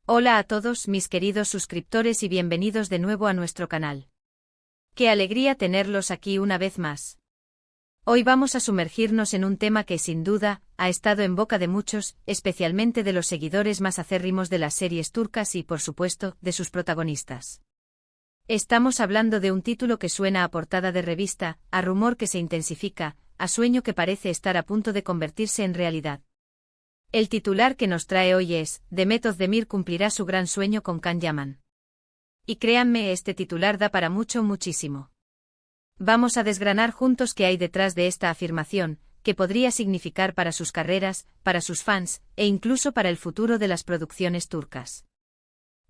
Hola a todos mis queridos suscriptores y bienvenidos de nuevo a nuestro canal. Qué alegría tenerlos aquí una vez más. Hoy vamos a sumergirnos en un tema que sin duda ha estado en boca de muchos, especialmente de los seguidores más acérrimos de las series turcas y, por supuesto, de sus protagonistas. Estamos hablando de un título que suena a portada de revista, a rumor que se intensifica, a sueño que parece estar a punto de convertirse en realidad. El titular que nos trae hoy es: Demet Özdemir cumplirá su gran sueño con Can Yaman. Y créanme, este titular da para muchísimo. Vamos a desgranar juntos qué hay detrás de esta afirmación, qué podría significar para sus carreras, para sus fans, e incluso para el futuro de las producciones turcas.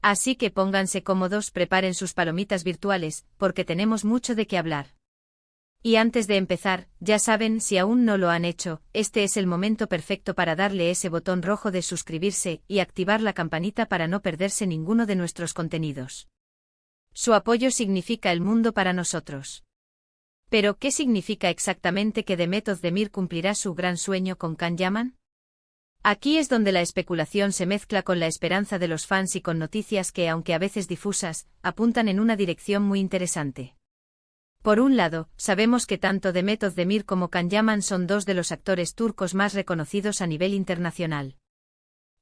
Así que pónganse cómodos, preparen sus palomitas virtuales, porque tenemos mucho de qué hablar. Y antes de empezar, ya saben, si aún no lo han hecho, este es el momento perfecto para darle ese botón rojo de suscribirse y activar la campanita para no perderse ninguno de nuestros contenidos. Su apoyo significa el mundo para nosotros. Pero, ¿qué significa exactamente que Demet Özdemir cumplirá su gran sueño con Can Yaman? Aquí es donde la especulación se mezcla con la esperanza de los fans y con noticias que, aunque a veces difusas, apuntan en una dirección muy interesante. Por un lado, sabemos que tanto Demet Özdemir como Can Yaman son dos de los actores turcos más reconocidos a nivel internacional.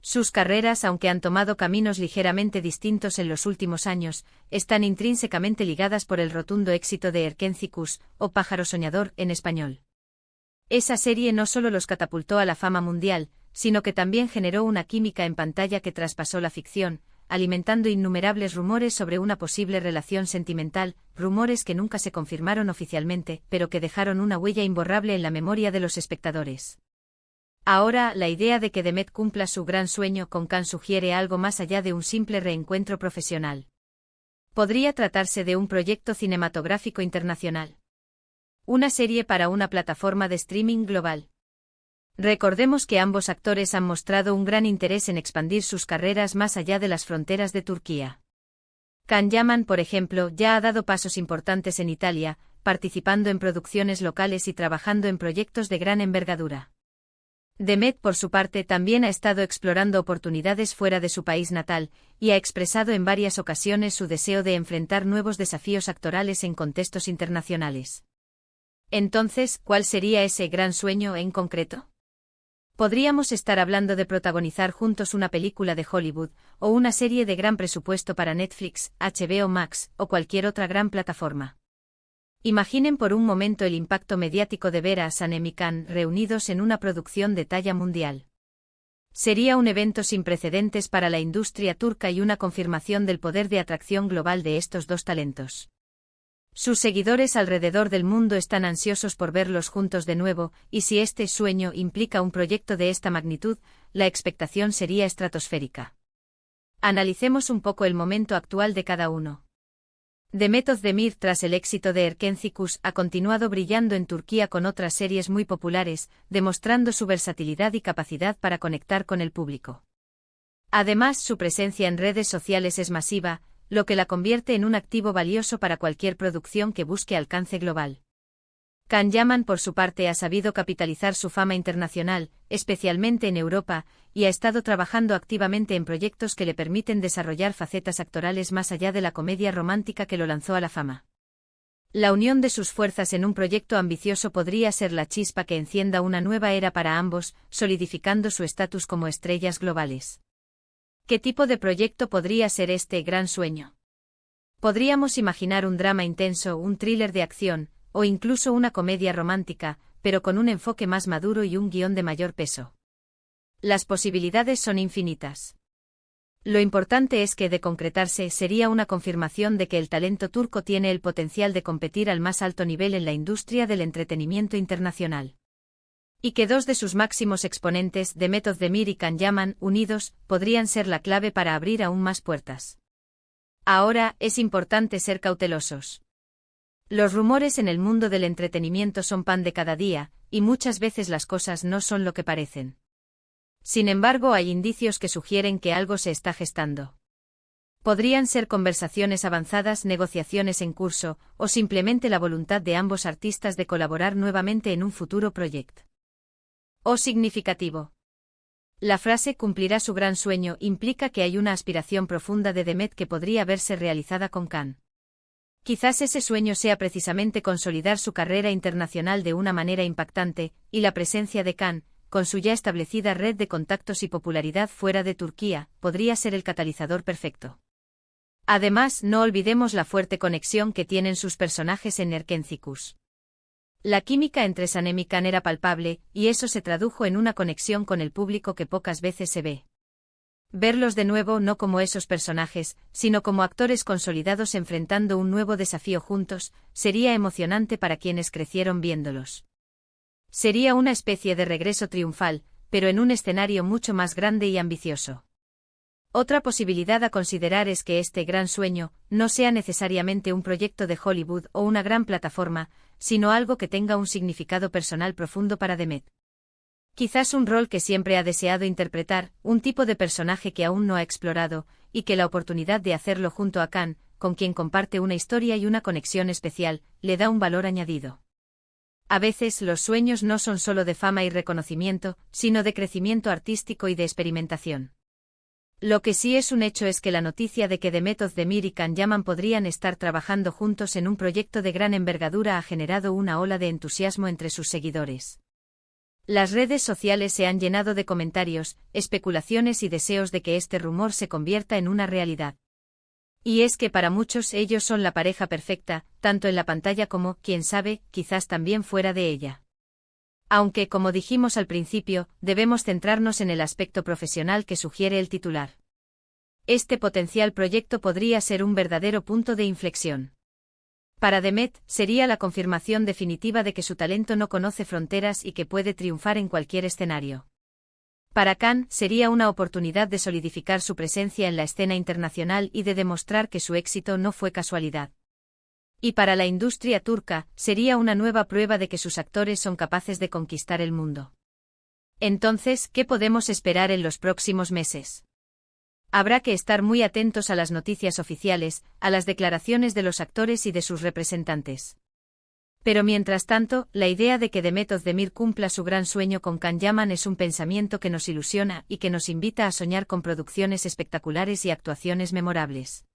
Sus carreras, aunque han tomado caminos ligeramente distintos en los últimos años, están intrínsecamente ligadas por el rotundo éxito de Erkenzikuş, o Pájaro Soñador en español. Esa serie no solo los catapultó a la fama mundial, sino que también generó una química en pantalla que traspasó la ficción, alimentando innumerables rumores sobre una posible relación sentimental, rumores que nunca se confirmaron oficialmente, pero que dejaron una huella imborrable en la memoria de los espectadores. Ahora, la idea de que Demet cumpla su gran sueño con Can sugiere algo más allá de un simple reencuentro profesional. Podría tratarse de un proyecto cinematográfico internacional. Una serie para una plataforma de streaming global. Recordemos que ambos actores han mostrado un gran interés en expandir sus carreras más allá de las fronteras de Turquía. Can Yaman, por ejemplo, ya ha dado pasos importantes en Italia, participando en producciones locales y trabajando en proyectos de gran envergadura. Demet, por su parte, también ha estado explorando oportunidades fuera de su país natal, y ha expresado en varias ocasiones su deseo de enfrentar nuevos desafíos actorales en contextos internacionales. Entonces, ¿cuál sería ese gran sueño en concreto? Podríamos estar hablando de protagonizar juntos una película de Hollywood, o una serie de gran presupuesto para Netflix, HBO Max, o cualquier otra gran plataforma. Imaginen por un momento el impacto mediático de ver a Sanem y Can reunidos en una producción de talla mundial. Sería un evento sin precedentes para la industria turca y una confirmación del poder de atracción global de estos dos talentos. Sus seguidores alrededor del mundo están ansiosos por verlos juntos de nuevo, y si este sueño implica un proyecto de esta magnitud, la expectación sería estratosférica. Analicemos un poco el momento actual de cada uno. Demet Özdemir, tras el éxito de Erkenzikuş, ha continuado brillando en Turquía con otras series muy populares, demostrando su versatilidad y capacidad para conectar con el público. Además, su presencia en redes sociales es masiva, lo que la convierte en un activo valioso para cualquier producción que busque alcance global. Can Yaman, por su parte, ha sabido capitalizar su fama internacional, especialmente en Europa, y ha estado trabajando activamente en proyectos que le permiten desarrollar facetas actorales más allá de la comedia romántica que lo lanzó a la fama. La unión de sus fuerzas en un proyecto ambicioso podría ser la chispa que encienda una nueva era para ambos, solidificando su estatus como estrellas globales. ¿Qué tipo de proyecto podría ser este gran sueño? Podríamos imaginar un drama intenso, un thriller de acción, o incluso una comedia romántica, pero con un enfoque más maduro y un guión de mayor peso. Las posibilidades son infinitas. Lo importante es que, de concretarse, sería una confirmación de que el talento turco tiene el potencial de competir al más alto nivel en la industria del entretenimiento internacional. Y que dos de sus máximos exponentes, Demet Özdemir y Can Yaman, unidos, podrían ser la clave para abrir aún más puertas. Ahora, es importante ser cautelosos. Los rumores en el mundo del entretenimiento son pan de cada día, y muchas veces las cosas no son lo que parecen. Sin embargo, hay indicios que sugieren que algo se está gestando. Podrían ser conversaciones avanzadas, negociaciones en curso, o simplemente la voluntad de ambos artistas de colaborar nuevamente en un futuro proyecto. O significativo. La frase cumplirá su gran sueño implica que hay una aspiración profunda de Demet que podría verse realizada con Khan. Quizás ese sueño sea precisamente consolidar su carrera internacional de una manera impactante, y la presencia de Khan, con su ya establecida red de contactos y popularidad fuera de Turquía, podría ser el catalizador perfecto. Además, no olvidemos la fuerte conexión que tienen sus personajes en Erkencikus. La química entre Sanem y Khan era palpable, y eso se tradujo en una conexión con el público que pocas veces se ve. Verlos de nuevo no como esos personajes, sino como actores consolidados enfrentando un nuevo desafío juntos, sería emocionante para quienes crecieron viéndolos. Sería una especie de regreso triunfal, pero en un escenario mucho más grande y ambicioso. Otra posibilidad a considerar es que este gran sueño no sea necesariamente un proyecto de Hollywood o una gran plataforma, sino algo que tenga un significado personal profundo para Demet. Quizás un rol que siempre ha deseado interpretar, un tipo de personaje que aún no ha explorado, y que la oportunidad de hacerlo junto a Khan, con quien comparte una historia y una conexión especial, le da un valor añadido. A veces los sueños no son solo de fama y reconocimiento, sino de crecimiento artístico y de experimentación. Lo que sí es un hecho es que la noticia de que Demet Özdemir y Can Yaman podrían estar trabajando juntos en un proyecto de gran envergadura ha generado una ola de entusiasmo entre sus seguidores. Las redes sociales se han llenado de comentarios, especulaciones y deseos de que este rumor se convierta en una realidad. Y es que para muchos ellos son la pareja perfecta, tanto en la pantalla como, quién sabe, quizás también fuera de ella. Aunque, como dijimos al principio, debemos centrarnos en el aspecto profesional que sugiere el titular. Este potencial proyecto podría ser un verdadero punto de inflexión. Para Demet, sería la confirmación definitiva de que su talento no conoce fronteras y que puede triunfar en cualquier escenario. Para Khan, sería una oportunidad de solidificar su presencia en la escena internacional y de demostrar que su éxito no fue casualidad. Y para la industria turca, sería una nueva prueba de que sus actores son capaces de conquistar el mundo. Entonces, ¿qué podemos esperar en los próximos meses? Habrá que estar muy atentos a las noticias oficiales, a las declaraciones de los actores y de sus representantes. Pero mientras tanto, la idea de que Demet Özdemir cumpla su gran sueño con Can Yaman es un pensamiento que nos ilusiona y que nos invita a soñar con producciones espectaculares y actuaciones memorables.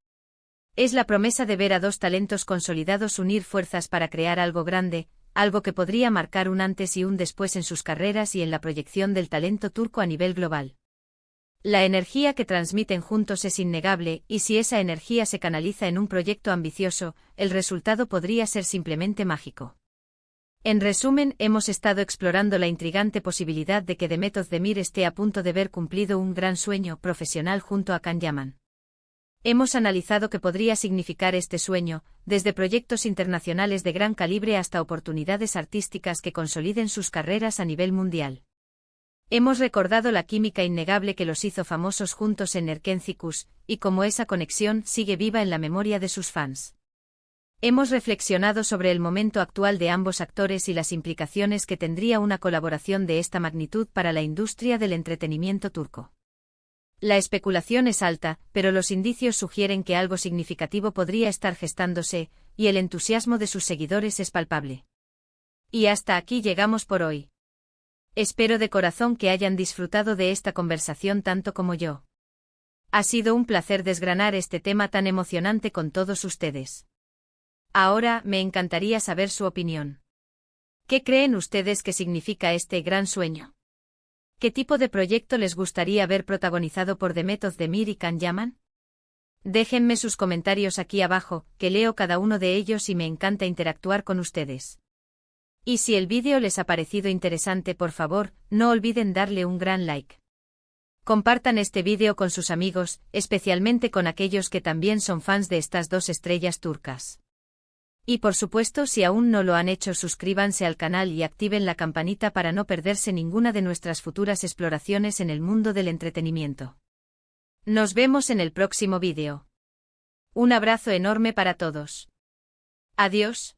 Es la promesa de ver a dos talentos consolidados unir fuerzas para crear algo grande, algo que podría marcar un antes y un después en sus carreras y en la proyección del talento turco a nivel global. La energía que transmiten juntos es innegable, y si esa energía se canaliza en un proyecto ambicioso, el resultado podría ser simplemente mágico. En resumen, hemos estado explorando la intrigante posibilidad de que Demet Özdemir esté a punto de ver cumplido un gran sueño profesional junto a Can Yaman. Hemos analizado qué podría significar este sueño, desde proyectos internacionales de gran calibre hasta oportunidades artísticas que consoliden sus carreras a nivel mundial. Hemos recordado la química innegable que los hizo famosos juntos en Erkencikus, y cómo esa conexión sigue viva en la memoria de sus fans. Hemos reflexionado sobre el momento actual de ambos actores y las implicaciones que tendría una colaboración de esta magnitud para la industria del entretenimiento turco. La especulación es alta, pero los indicios sugieren que algo significativo podría estar gestándose, y el entusiasmo de sus seguidores es palpable. Y hasta aquí llegamos por hoy. Espero de corazón que hayan disfrutado de esta conversación tanto como yo. Ha sido un placer desgranar este tema tan emocionante con todos ustedes. Ahora, me encantaría saber su opinión. ¿Qué creen ustedes que significa este gran sueño? ¿Qué tipo de proyecto les gustaría ver protagonizado por Demet Özdemir y Can Yaman? Déjenme sus comentarios aquí abajo, que leo cada uno de ellos y me encanta interactuar con ustedes. Y si el vídeo les ha parecido interesante, por favor, no olviden darle un gran like. Compartan este vídeo con sus amigos, especialmente con aquellos que también son fans de estas dos estrellas turcas. Y por supuesto, si aún no lo han hecho, suscríbanse al canal y activen la campanita para no perderse ninguna de nuestras futuras exploraciones en el mundo del entretenimiento. Nos vemos en el próximo vídeo. Un abrazo enorme para todos. Adiós.